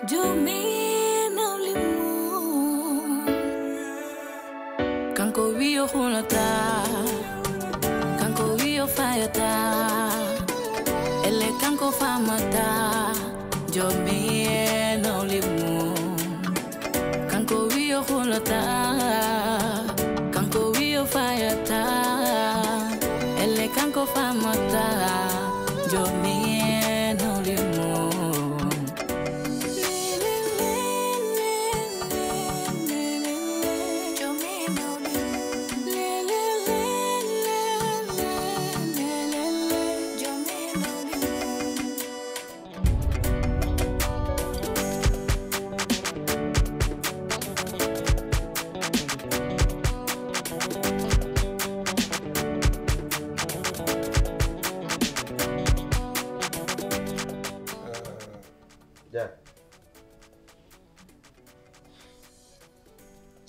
Jomino limu Kanko wiyo hulata Kanko wiyo fayata Ele kanko famata Jomino limu Kanko wiyo hulata Kanko wiyo fayata Ele kanko famata Jomino limu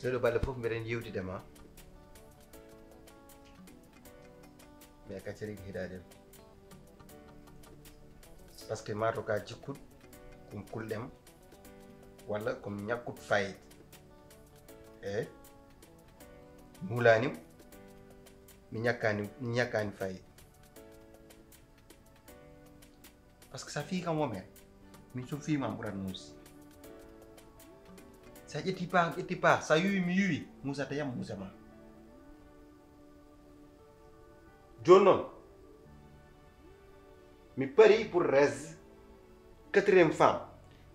Lolo bala fof mbiɗen yewtidema mi accatiri hiɗaden par ce que mato ka jikkuɗ kom kulɗem walla komi ñakkuɗ fayida eyyi mulanim mi ñakkani fayida par ce que sa fi kam women min so fimam ɓurat muusi sa ƴetti pa sa yuwi mi yuwi Moussa ta yam Moussa ma joni noon mi pari pour res 4e femme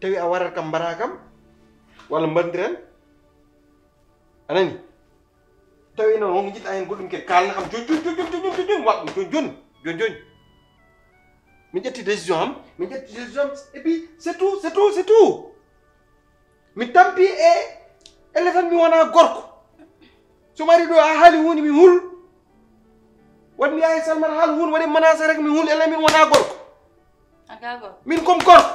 tawi a warat kam mbara kam walla mbandiren anani tawi noon wonko jiɗɗa hen goɗɗum kadi kalna kam joni waɗ ɗum joni mi ƴetti décision am et puis c'est tout mi tampi e elephant mi wona gorko so mari ɗo a haali hunde mi hul wat mi yahi Salmata haali hunde waɗi menacé rek mi hul ele min wona gorko anka gorko min comme gorko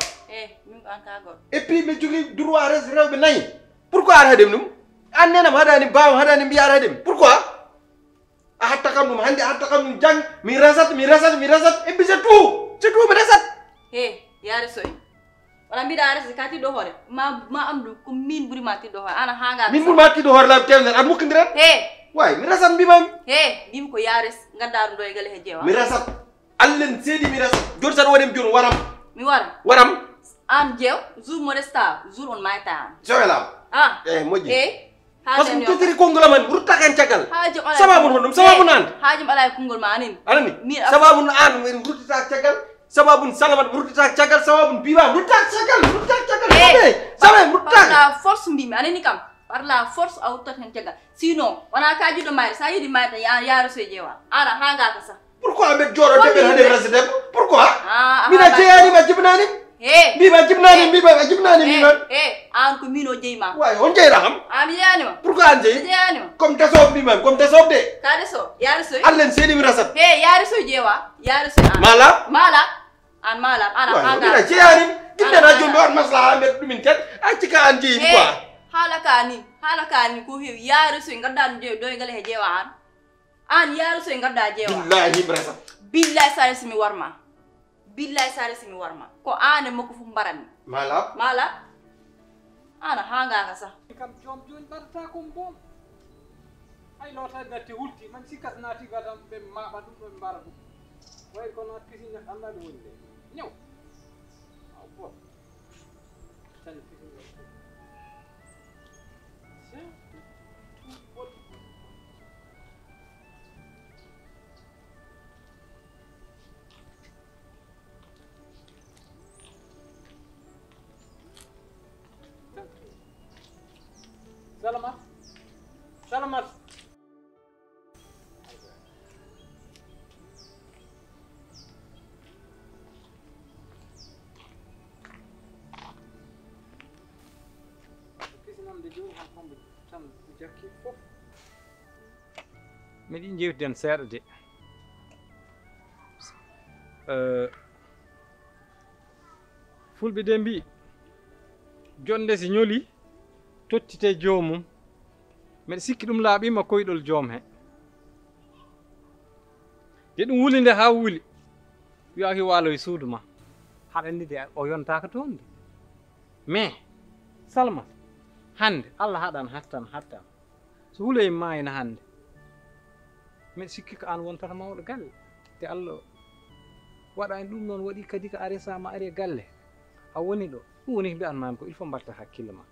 min ko anka gorko et puis mi jogui droit res rewɓe nayyi pourquoi aɗa haɗemi ɗum an nenam haɗani bawam haɗani mbiya aɗa haɗemi pourquoi a hatta kam ɗum hande a hatta kam ɗum jang mi resat et puis c'est tout mi resat yaare soy wala mbiɗa arese ka tiɗɗo hoore ma am ɗum ko min ɓuuri ma tiɗɗo hoore ana hanga min ɓuuri ma tiɗɗo hoore laabi temedere aɗa mukkodiren way mi resat mbimami mbimi ko yaares gadda ɗum ɗo e gale he jeewa mi resat allen seedi mi resat joni saɗa waɗemi joni waram mi waram an jeew jour mo resta jour on mayta an sowelam moƴƴi par ce que totiri konngol amen rutta hen caggal haajum ala sababu non ɗum sababu nande haajum ala e konngol ma anini anani sababu no an en ruttita caggal sababu Salamat ruttita caggal sababu biwa ruttita caggal sabe par la force mbimi anani kam par la force a ruttat hen caggal sinon wona ka jiɗɗo mayre sa yiɗi mayre tan yaaro so jeewa ana hangaka sa pourquoi aɓe jooɗo deɓen hande résidem pourquoi mina jeeyanima jibnani mbima jibnani mbima an ko min o jeyma way on jeyra kam mi jeyanima pourquoi an jeeyi jeyanima comme desoɓe mbimami comme desoɓe de ka deso yaare soy allen seeɗi mi rasat yaare soy jeewa yaare soy an mala an mala ana hanga mina jeeyanim guiɗɗena jomɓe wat maslaha mbeɗa ɗumin tet acci ka an jeeyimi quoi haala ka ni ko heewi yaare soy gadda ɗum ɗo e gale he jeewa an yaare soy gadda jeewa billahi mi rasat billahi sa resimi warma ko an e makko fof mbaranmi mala ana hangaka sa kam joni mbaɗata kom boom hay lota gatti hulti man sikkat naati gadam ɓe maɓa ɗum ɗo ɓe mbara ɗum way kono kisine anda ɗo woni de ñaw aw bo tan kisine Salamat miɗi jewtiden seeɗa de fulɓe de mbi jonde si ñoli tottite joomum mbeɗa sikki ɗum laaɓima koyɗol joom he de ɗum wuli nde ha wuli wiyaki waalo e suudu ma haɗa andi de o yontaka toon de mais Salma hande Allah haɗan hattan so huuloye maayna hande min sikki ko an wontata mawɗo galle te Allah waɗani ɗum noon waɗi kadi ko a resama ari galle a woni ɗo ɗum woni ko mbiyanmami ko il faut mbatta hakkille ma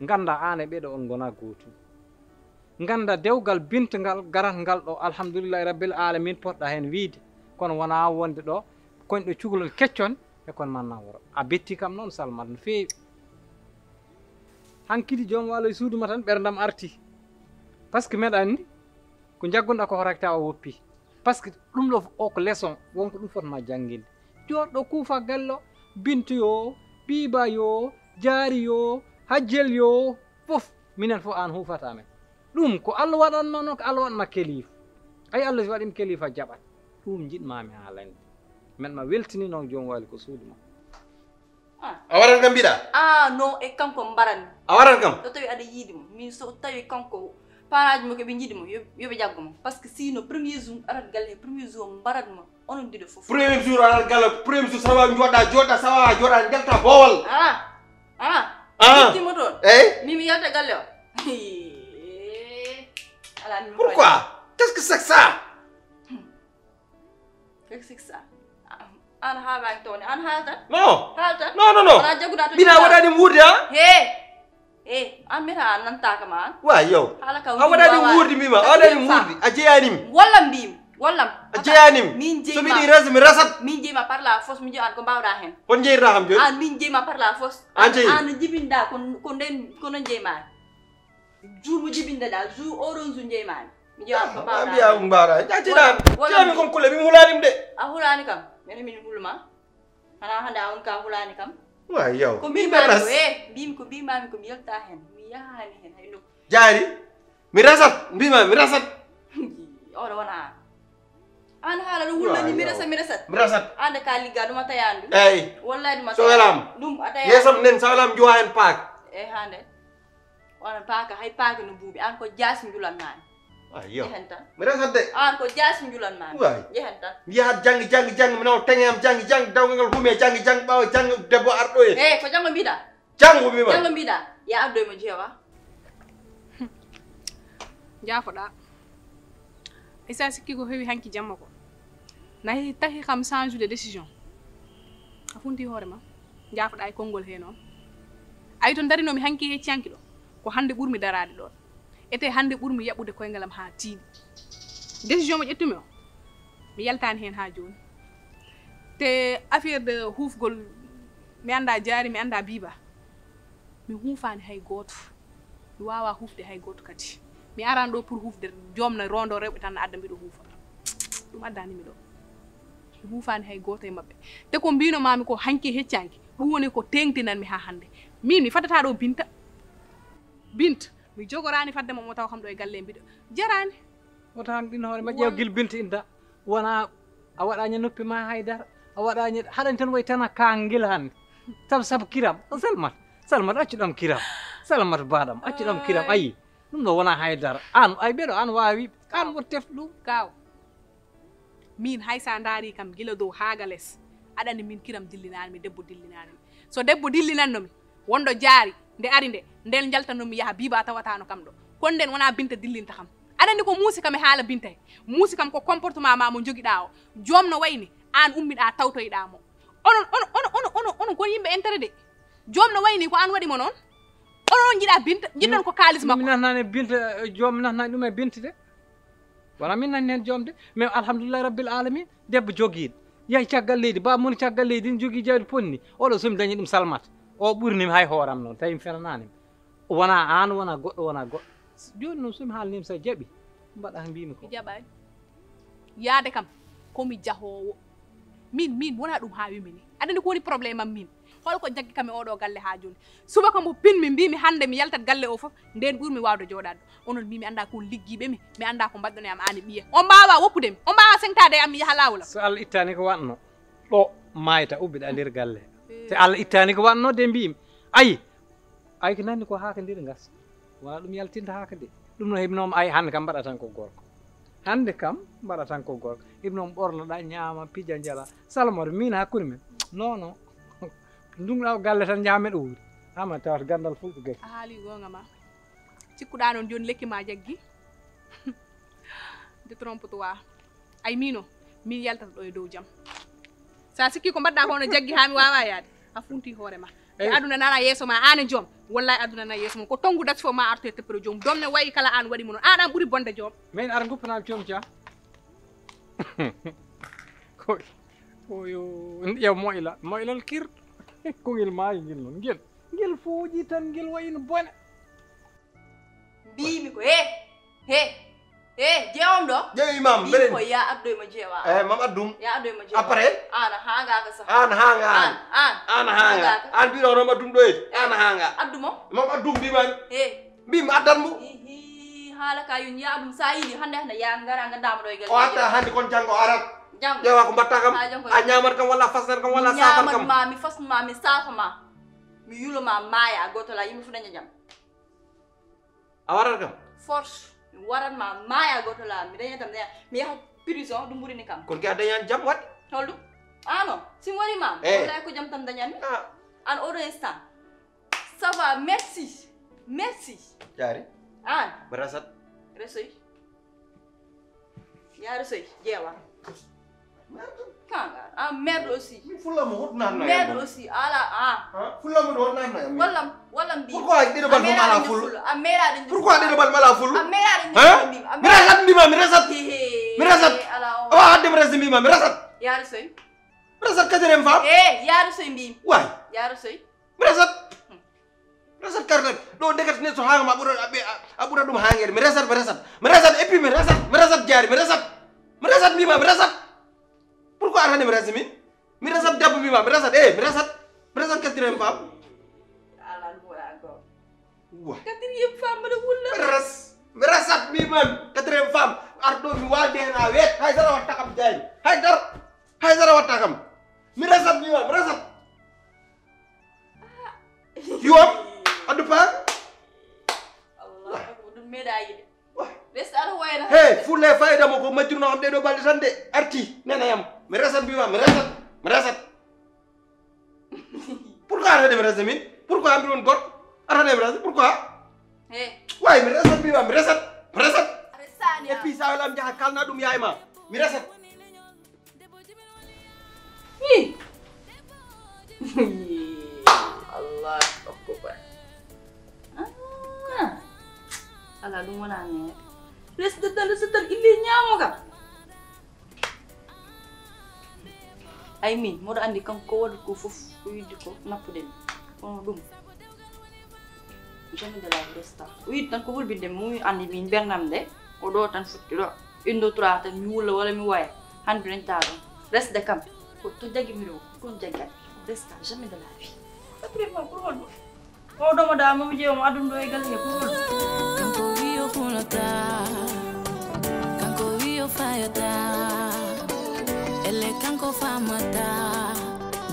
ganda an e ɓeɗo on gona gotum ganda dewgal Binta ngal garat ngal ɗo alhamdulillahi rabbil alamin poɗɗa hen wiide kono wona wonde ɗo koñɗo cukalol keccon e kon manna woro a betti kam noon Salmat no feewi hankidi joom walo e suuduma tan ɓerdam arti par ce que meɗa andi ko jaggonɗa ko horakta o woppi par ce que ɗum ɗo o ko leçon wonko ɗum fotma jannginde joɗɗo kuufa gallo Bintu yo Biba yo Jaari yo Hajjel yo fof minen fof an hufata men ɗum ko Allah waɗanma noon ko Allah waɗma kelifa ay Allah so waɗima kelifa jaɓat ɗum jiɗmami haalande men ma weltini noon joom wali ko suudu ma a waran kam mbiɗa non e kanko mbaranmi a waran kam so tawi aɗa yiidimo min so tawi kanko paraji mo koɓe jiiɗimo yoɓe jaggo mo par ce que sinon premier jour arat galle he premier jour mbaratmo onon diɗo fof premier jour arat galle premier jour sawa joɗɗa sawa joɗa jalta boowal ittimo toon eyyi mimi yalta galle o ala pourquoi qu'est ce que c'est que ça qu'est-ce que ça an haalani toon an haalta non haalta non wona jagguɗa to mbina waɗani wuurde ha an meta a nantaka ma an wa yow haala ka a waɗani wuurde mbima a waɗani wuurde a jeeyanimi wallam mbimi wallam a jeeyanimi min so miɗi rese mi resat min jeeyima par la force mi jeeyi an ko mbawɗa hen kon jeeyirta kam joni an min jeeyima par la force an jeeyi an jibinɗa ko nden kono jeeymani jour mo jibinɗeɗa jour oɗon jour jeeymani mi jeeyi an ko mbawɗa mbiya mbawɗa jattiɗan jeeyami kon kulle min hulanimi de a hulani kam mene min hulma hana hande a on ka hulani kam wa yow ko mbimami ko mbimi ko mbimami ko mi yalta hen mi yahani hen hay nokku Jaari mi resat mbima mi resat oɗo wona an haala ɗo wullani mi resat ande ka ligga ɗum a tayandu eyyi wallahi ɗum a so welama ɗum a tayandu yesam nden so welama jowa hen paak eyyi hande onon paaka hay paaka no buuɓi an ko jaasi julanmami yow jehen tan mi resat de an ko jaasi julanmami way jehen tan mi yahat janggi mi nawa teŋeyam janggi dawgal ngal hume janggi ɓawa janggo debbo arɗo e ko janggo mbiɗa janggo mbima janggo mbiɗa ya addoymo jeewa jaafoɗa e sa sikki ko heewi hanki jamma ko nayi tahi kam change de décision a funti hoorema jaafoɗa e konngol he noon ayi to darinomi hanki hecciyanki ɗo ko hande ɓurmi darade ɗon ete hande ɓurmi yaɓɓude koyngalam ha tiiɗi décision mo ƴettumi o mi yaltani hen ha joni te affaire de hufgol mi anda Jaari mi anda Biba mi huufani hay goto mi wawa hufde hay goto kadi mi arani ɗo pour hufde jomno rondo rewɓe tan adda mbiɗo huufa ɗum addanimi ɗo mi huufani hay goto e mabɓe te ko mbinomami ko hanki heccanki ɗum woni ko tengtinanmi ha hande min mi faddata ɗo Binta mi jogorani faddema mo taw kam ɗo e galle mbiɗo jarani wota han ɗin hoore ma ƴeew guil Binta inda wona a waɗaña noppi ma haydara a waɗaña haɗani tan way tana kangel hande sabu kiram Salmat accuɗam kiram Salmat baɗam accuɗam kiram ayi ɗum ɗo wona haydara an ay ɓeɗo an wawi an woto tefta ɗum gaw min hay sa daari kam gila dow haaga less aɗani min kiram dillinani mi debbo dillinanimi so debbo dillinannomi wonɗo Jaari nde ari nde nden jaltanomi yaha Biba tawatano kam ɗo kon nden wona Binta dillinta kam aɗani ko muusi kam e haala Binta he muusi kam ko comportement ma mo joguiɗa o joom no wayni an ummiɗa tawtoyɗamo onon kon yimɓe intérêt de joom no wayni ko an waɗimo noon onon jiiɗa Binta jiɗɗon ko kalis makko min nanani Binta joom nanani ɗum e Binta de wona min nani hen joom de mais alhamdulillahi rabbil alamin debbo joguiɗo yahi caggal leydi baba moni caggal leydi ne jogui jawdi ponni oɗo somi dañi ɗum Salmata o ɓurnimi hay hooram noon tawi mi fenananimi wona an wona goɗɗo wona goɗɗo joni noon somi haalnima sa jaaɓi mbaɗa ko mbimi ko jaɓani yaade kam komi jahowo min wona ɗum ha wimini aɗani ko woni probléme am min holko jaggi kam e oɗo galle ha joni subaka mo pinmi mbimi hande mi yaltat galle o foof nden ɓurmi wawde joɗade ɗo onon mimi anda ko ligguiɓemi mi anda ko mbaɗɗon e am an e ɓiye on mbawa woppudemi on mbawa sengtade e am mi yaaha lawol so Allah ittani ko watno ɗo mayta ubbiɗa nder galle te Allah ittani ko watno de mbimi ayi ko nanni ko haaka nder gasa wona ɗum yaltinta haaka de ɗum no heɓinoma ayi hande kam mbaɗa tan ko gorko hande kam mbaɗa tan ko gorko heɓinoma ɓornoɗa ñaama pija jala Salmata min hakkude men non ndunɗa galle tan jamen ɗo wuuri ama tawata gandal fulɓe gay a haali gonga ma cikkuɗa noon joni lekki ma jaggi de trompe toi ay mino min yaltata ɗo e dow jaam sa sikki ko mbaɗɗa ko no jaggi ha mi wawa yaade a funti hoore ma e aduna nana yeeso ma an e joom wallahi aduna nana yeeso ma ko tongu dati fo ma arte teppere joom doom ne wayi kala an waɗi mo noon an an ɓuuri bonde joom min ara guppanami joom dia oyo ƴew moƴlal kirɗo kogel maayi ngel noon ngel fooƴi tan ngel wayino bone mbimi ko he jeewam ɗo ƴeewi mam mbimi ko ya addoymo jeewa mam addum ya addoymo jeewa après ana hangaka sax an hanga an hanga an mbiɗo hono addum ɗo edi an hanga addumo mam addum mbimami he mbimi addanmo haala ka yoni ya ɗum sa yiɗi hande hande ya ngara gandama ɗo e gal o atta hande kon janggo arat janggo ƴeewa ko mbatta kam a ñamat kam walla fasnat kam walla safat kam ñamat ma mi fasnuma mi safama mi yuloma maaya gotola yimɓe fu daña jaam a warat kam force mi waratma maaya gotola mi daña tam mi yaha prison ɗum ɓurini kam kono ki a dañani jam waɗi holɗum ano simi waɗimam wallahi ko jaam tan dañanmi an oɗo instant ça va merci jaari an mi rasat resoy ya resoy jeewa kanga an merde aussi min fullamo hotnatna merde aussi ala fullamo ɗo hotnatna wallam mbi pourquoi ɗiɗo bal mom ala full a meraɗe pourquoi ɗiɗo bal mala full a meraɗe mi rasat mbima mi rasat awa hadde mi rasde mbima mi rasat ya resoy mi rasat quatrième femme ya resoy mbimi way ya resoy mi rasat karnet ɗo degat ne so hangama a ɓuura ɗum hangede mi rasat et puis mi rasat jaari mi rasat mbima mi rasat pourquoi atande mi rasi mi rasat dabbo mbima mi rasat mi rasat quatrième femme ala ɗuwoɗa goo wa quatrième femme mbaɗa wulla mi rasat mbimami quatrième femme arɗo mi walde hen ha weet haydara watta kam jaari haydara watta kam mi rasat mbima mi rasat yuwam addu paa allah ɗum meeɗa yiɗe resta aɗa wayna hey fulle fayida mo ko majjurno am ɗeɗo balɗe tan de arti nenayam mi rasat mbima mi rasat pourquoi atade mi rasde min pourquoi ambi ɗon goto atade mi rasde pourquoi way mi rasat mbima mi rasat et puis sa welam jaha kalna ɗum yaay ma mi rasat allah akbar ala ɗum wona neeɗe resdetal illi ñaamo kam ay min moɗo andi kanko ko waɗi ko fof ko yiddi ko nappuɗen kono ɗum jamais de la resta o yiɗi tan ko wulbinde mi andi min bernam de o ɗo tan futti ɗo une deux trois tan mi wulla walla mi waya hande dañta ɗon resde kam ko to jagimi ɗo ɗum jaggat resta jamais de la vie vraiment pour holɗum oɗomo da momi ƴeewamo aduna ɗo e galle he pour holɗum kanko wiyo hulata kanko wiyo fayata elle kanko famata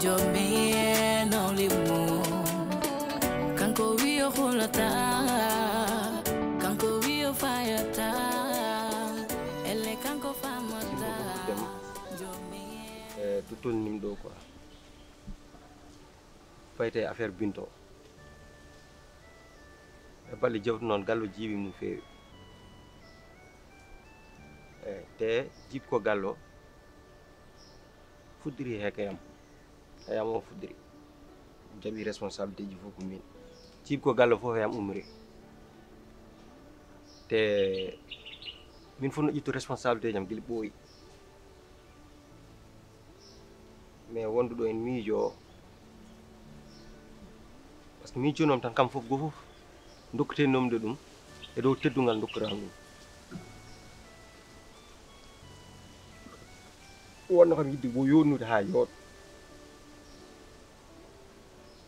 jomi e nawlimo kanko wiyo hulata kanko wiyo fayata elle kanko famata jomi to tolnim ɗo quoi fayte affaire binto e balle jewtu noon gallo jiiɓi mum feewi te jibko gallo fuddiri hekayam hayam o fuddiri jaɓi responsabilité ji fof ko min jibko gallo fof hayam umri te min fof no ƴittu responsabilité jam guila ɓooyi mais wonduɗo en miijo par ce que min jonom tan kam fof go fof dokkete nomde ɗum e dow teddungal dokkural ɗum wonno kam yidde wo yonnude ha yooɗo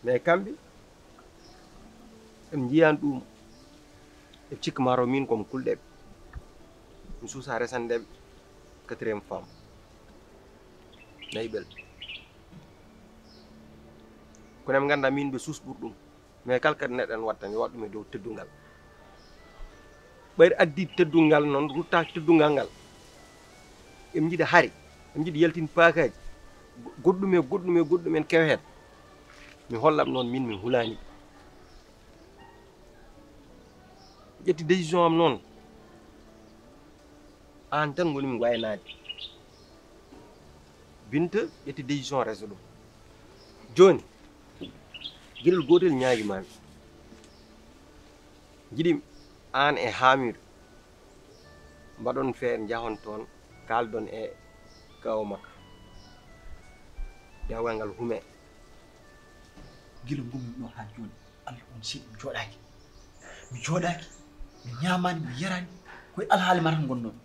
mais kamɓe ɓe jiyani ɗum e cikka maro min komi kulɗeɓe mi suusa resandeɓe quatrième femme nayi ɓel kono eɓe ganda min ɓe susɓur ɗum mais kala kadi neɗɗo en watta ni waɗɗum e dow teddungal ɓayri addi teddungal noon ruttaki teddungal ngal eɓe jiiɗa hari eɓe jiiɗa yaltin paakaji goɗɗum e goɗɗum e goɗɗum en kew hen mi hollam noon min mi hulani ƴetti décision am noon an tan gonimi waynade Binta ƴetti décision reso ɗum joni gueɗel gotel ñaaguimami jiiɗi an e Hamidou mbaɗon feere jahon toon kaldon e kaw makka dewgal ngal hume gila gummi ɗo ha joni Allah on siɗi mi jooɗaki mi ñamani mi yarani koye alhaali ma tan gonnomi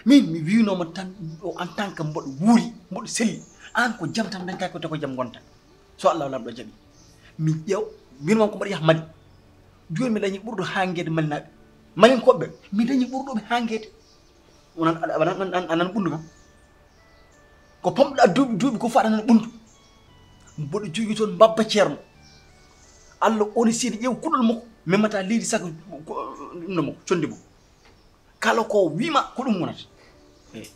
min mi winoma tan o en tant que mboɗo wuuri mboɗo selli an ko jam tan dañka ko te ko jam gonta so Allah lamɗo jaaɓi mi ƴeew min won ko mbaɗa yaha Mali joni mi dañi ɓurɗo hangede malinaɓe malin koɓɓe mi dañi ɓurɗoɓe hangede anan ɓundu kam ko pamɗa duuɓi ko faɗa nan ɓundu mboɗo jogui toon mbabba ceerno Allah oni seedi ƴeew kuɗol makko memata leydi sago ɗumno makko condi mo kala ko wima ko ɗum wonata eyi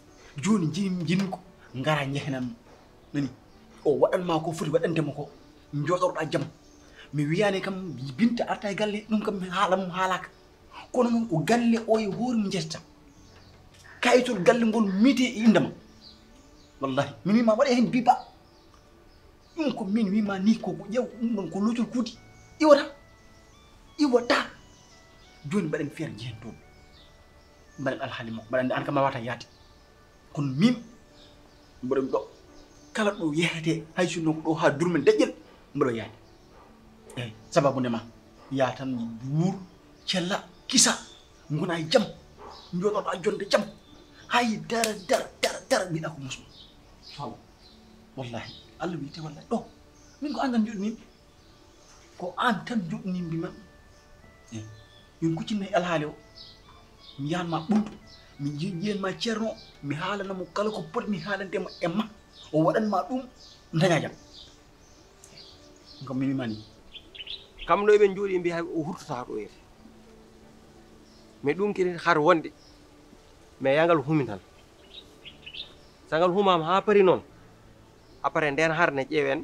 joni jinmi ko gara jehenanmo nani o waɗanma ko foti waɗandema ko jooɗorɗa jaam mi wiyani kam Binta arta e galle ɗum kam haalamum haalaka kono noon ko galle o e hoore mi jetta kayitol galle ngol miite e indema wallahi min wima waɗe hen biba ɗum ko min wima ni koko ƴeew ɗum ɗon ko lotol kuuti iwata joni mbaɗen feere jehen toon mbaɗen alhaali makko mbaɗa andi an kam a wata yaade kono min mboɗomi ɗo kala ɗo yehete hay sinno ko ɗo ha durmen deƴƴel mboɗo yaade eyyi sababu ndema ya tan wuur cella kisa gona e jaam jooɗoɗa jonde jaam hay dara mbiɗa ko musma saw wallahi Allah wiyete wallahi ɗo min ko an tan joɗanimi ko an tan joɗanimi mbima eyyi min kuccinna e alhaali o mi yahanma ɓuntu mi jiiyenma ceerno mi haalanamo kala ko poti mi haalandema e ma o waɗanma ɗum daña jaam ko min wimani kam ɗo eɓen jooɗi mbiya o hurtata ɗo yete mais ɗum kadi har wonde mais yangal humi tan sangal humama ha pari noon après nden har ne ƴeewen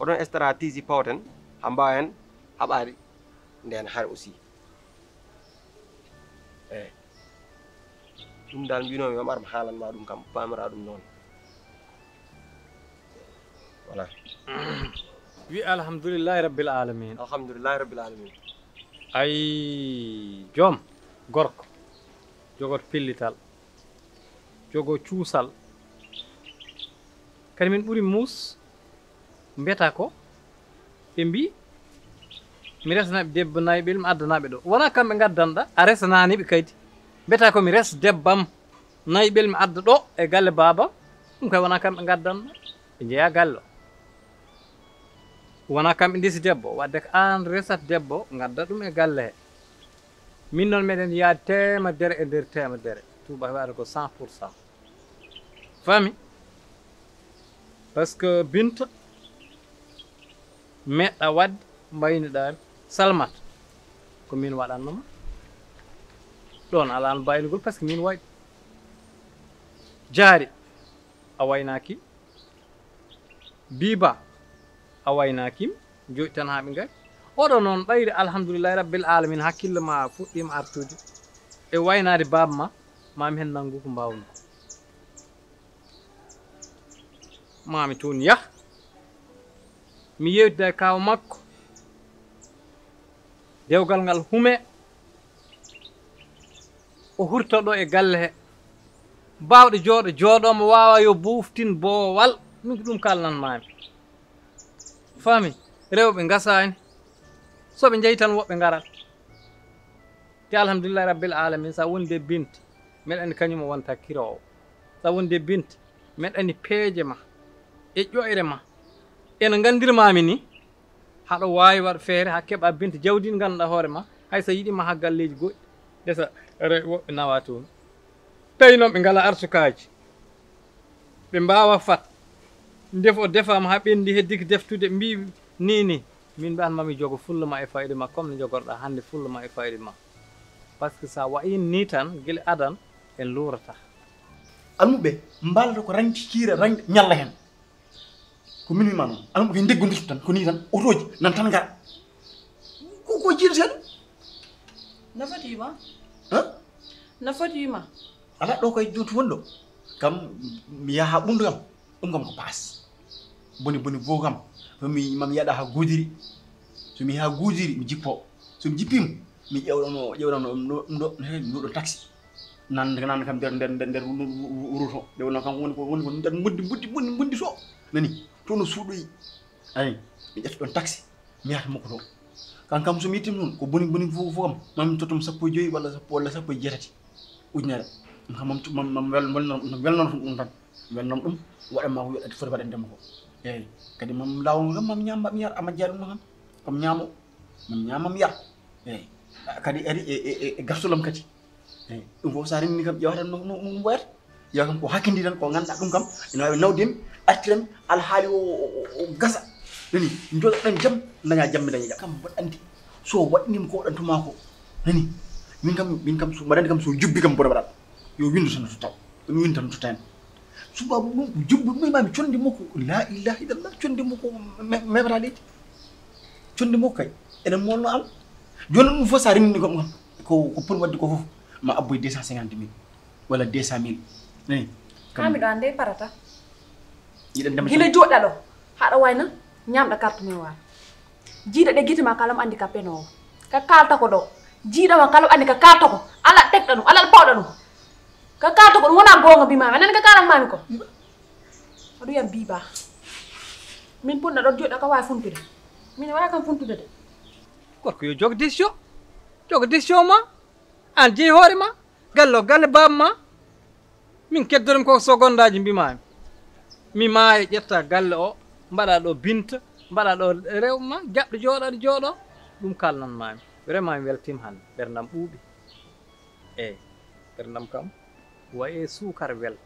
oɗon stratégie pawten ha mbawen haɓade nden har aussi eyyi ɗum dal mbinomi mam arma haalanma ɗum kam pamira ɗum noon voilà wi alhamdulillahi rabbil alamin alhamdulillahi rabbil alamin ay joom gorko jogoto pellital jogo cuusal kadi min ɓuuri muus mbiyata ko ɓe mbi mi resnaɓe debbo nayɓel mi addanaɓe ɗo wona kamɓe gaddanɗa a resananiɓe kadi mbiyata ko mi res debbam nayɓel mi adda ɗo e galle babam ɗum kay wona kamɓe gaddanɗa ɓe jeeya galle o wona kamɓe ndesi debbo wadde ko an resat debbo gadda ɗum e galle he min noon meɗen yaade temedere e nder temedere tuuba waɗa ko 100%. fami par ce que Binta meɗɗa wadde mbayniɗami Salmata ko min waɗannoma ɗon ala no mbaynugol par ce que min waɗi Diary a waynaki Biba a waynakim joɗi tan ha ɓe gari oɗo noon ɓayri alhamdulillahi rabbil alamin hakkille ma fuɗɗima artude e waynade baba ma mami hen nanggu ko mbawmi mami toon yah mi yewtida e kaw makko dewgal ngal hume o hurta ɗo e galle he bawɗo jooɗo jooɗomo wawa yo buftin boowal min ko ɗum kalnanmami fami rewɓe gasani soɓe jeeyi tan woɓɓe garat te alhamdulillahi rabbil alamin sa wonde Binta meɗa andi kañum o wonta kirowo sa wonde Binta meɗa andi peeje ma e ƴoyre ma ene gandirmami ni haɗo wawi waɗ feere ha keeɓa Binta jawdi ndi ganduɗa hoore ma hay so yiɗima ha galleji goɗɗi desa woɓɓe nawa toon tawi noon ɓe ngala arsukaji ɓe mbawa fat defo defama ha ɓendi heddiki deftude mbi ni min mbiyan mami jogo fulla ma e fayida ma comme no jogorɗa hande fulla ma e fayida ma par ce que sa wayin ni tan guila adan en lurata almuɓe mbalata ko ranki kiira ranki ñalla hen ko min wima noon almuɓe ko deggodiri tan ko ni tan otoji nan tan gara ko jiiɗete ɗum nafatima Huh? nafatima Ala ɗo koye jotu wonɗo kam mi yaha ɓundu kam ɗum kam ko paas boni bo kam mami yaɗa ha gudiri somi yaha gudiri mi jippo somi jippima mi ƴewɗano ɗum ɗo taxi nan kam nder wuro to ƴewɗano kam woni ko nder buddi to nani to no suuɗoyi ayi mi ƴetta ɗon taxi mi yahata makko to kankam somi yettima toon ko boni fof kam mami tottum 15 walla 17 ujunere mam welnono ɗum tan welnono ɗum waɗanma ko yoɗade foti waɗandema ko eyyi kadi mam lawol kam mam ñamma mi yara amajjade ɗum kam kam ñaamo mam ñama mi yara eyyi kadi ari e gartolam kadi eyyi ɗum fof sa renni kam ƴewatan no ɓoyata ƴewa kam ko hakkindi tan ko ganduɗa ɗum kam ene wawi nawdemi artirami alhaali o gasa nani joɗoɗen jaam daña jaam mi daña jaam kam mbaɗa andi so waɗinima ko waɗantuma ko nani min kam mbaɗa andi kam so jubbi kam mboɗo waɗat yo windu tan to taw ɗum windu tan to tan subabu ɗum ko jubbi ɗum mami condi makko la ilaha illallah condi makko meɓata leydi condi makko kay enen molno am joni ɗum fof sa remini kom kam ko pour wadde ko fof ma abboye 250 000 walla 200 000 nani hamiɗo ande parata yiɗen dema gila joɗɗa ɗo haɗa wayna ñamɗa carte men wawa jiiɗa ɗe guite ma kalam andi ka penowo ka kalta ko ɗo jiiɗama kalam andi ka kalta ko ala tekɗa ɗum ala pawɗa ɗum ka kalta ko ɗum wona gonga mbimami anani ka kalan mami ko aɗu yam biba min punna ɗo joɗɗa ka wawi funtude min wawi kam funtude de gorko yo jogo décision ma an jeeyi hoore ma galle baba ma min keddorim ko secondaji mbimami mi maayi ƴetta galle o mbaɗa ɗo Binta mbaɗa ɗo rewma jaɓɗo jooɗoɗo jooɗo ɗum kalnanmami vraiment mi weltima hande ɓerdam ɓuuɓi eyyi ɓerdam kam waye sukara wel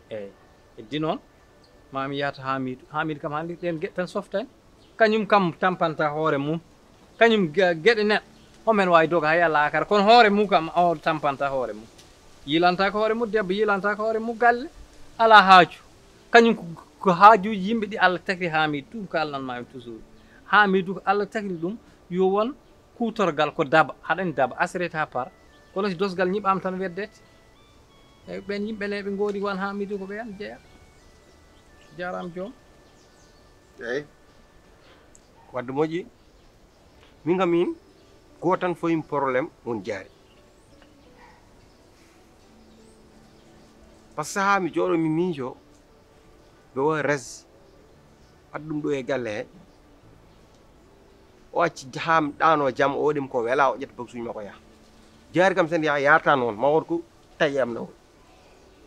eyyi heddi noon mami yahata Hamidou kam hande ɗen gueɗe tan softani kañum kam tampanta hoore mum kañum gueɗe neɗɗo homen wawi doga hay Allah akara kono hoore mum kam o tampanta hoore mum yilanta ko hoore mum debbo yilanta ko hoore mum galle ala haaju kañum ko haajuji yimɓe ɗi Allah tagri Hamidou ɗum ko alnanmami toujours Hamidou ko Allah tagri ɗum yo won kutorgal ko daba haɗani daba asrete ha para kono si dosgal ñiɓama tan weddete eyyi ɓen yimɓe ne ɓe goodi won Hamidou ko ɓen jeeya jarama joom eyyi wadde moƴƴi min kam min goto tan foyim probléme won jaari par ce que saha mi jooɗo mi miijo ɓe wo res wadde ɗum ɗo e galle he o acci ha ɗano jaam o waɗima ko wela o ƴetta bagsuji makko yaha jaari kam sen yarata noon ma wot ko tawi am nawol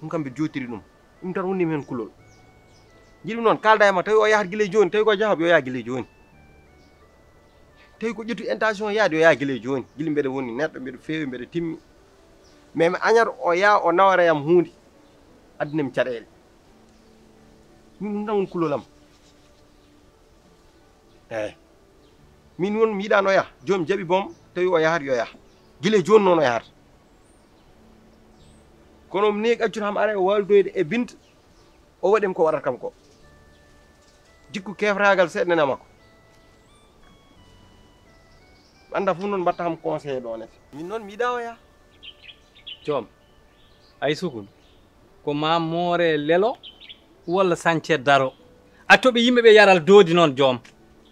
ɗum kam mbe jotiri ɗum tan wonnimi hen kulol jiɗum noon kalda e ma tawi o yahat guila joni tawi ko jahoɓe yo yaha guila joni tawi ko ƴettu intention yaade yo yaha guila joni guila mbeɗa woni neɗɗo mbeɗa feewi mbeɗa timmi mais mi añat o yaha o nawarayam hunde addinami caɗele min ɗum tan woni kulolam eyyi min won mi yiɗano yaha joni jaaɓi boom tawi o yahat yo yaha guila joni noon o yahata kono mi neeqi accude ham ara o waldoyde e Binta o waɗimi ko waɗata kam ko jikku kefragal seeɗa nana makko anda fof noon mbatta ham conseillé ɗo nete min noon mi yiɗa o yaha joom ay sukun ko ma moore lelo walla sañce daro a toɓi yimɓeɓe yaral doodi noon joom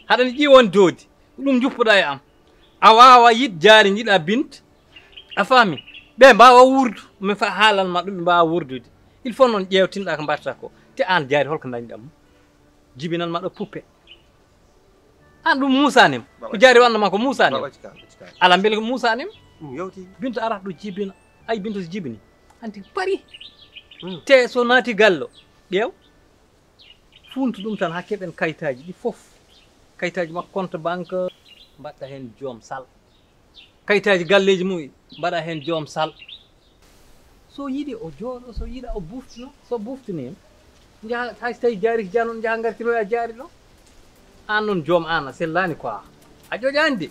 haɗani ƴiwon doodi ɗum juppuɗa e am a wawa yid jaari jiiɗa Binta a faami ɓe mbawa wuurdu mi fa haalanma ɗum ɓe mbawa wuurdude il faut noon ƴewtinɗa ko mbatta ko te an jaari holko dañɗam jibinanma ɗo puppe an ɗum musanima ko jaari wannama ko musanima ala beele ko musanima ɗum yawti Binta arata ɗo jibina ay Binta so jibini anti pari te so naati gallo ƴeew funtu ɗum tan ha keɓen kayitaji ɗi foof kayitaji makko compte banque mbaɗɗa hen joom sal kayitaji galleji mum mbaɗa hen joom sal so yiiɗi o jooɗo so yiiɗa o buftino so buftinima jaha hayso tawi jaari jaa noon jaha gartiroya jaari ɗo an noon joom an a sellani quoi a ƴoƴani de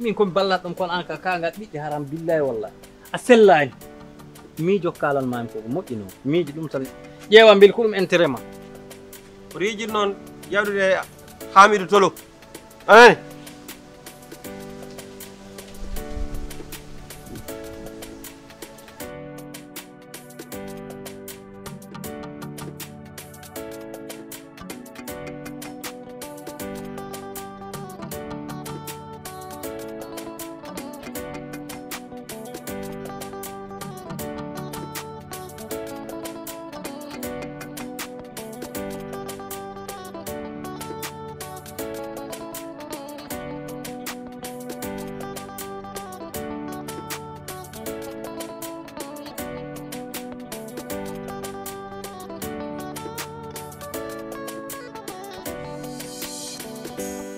min komi ballat ɗum kono an ka ngat ɓiƴƴe haram billahi wallahi a sellani miijo kalanmami koko moƴƴino miijo ɗum tan ƴeewa beeli ko ɗum intérêt ma o riijit noon yawdude Hamidou Tolo anani Thank you.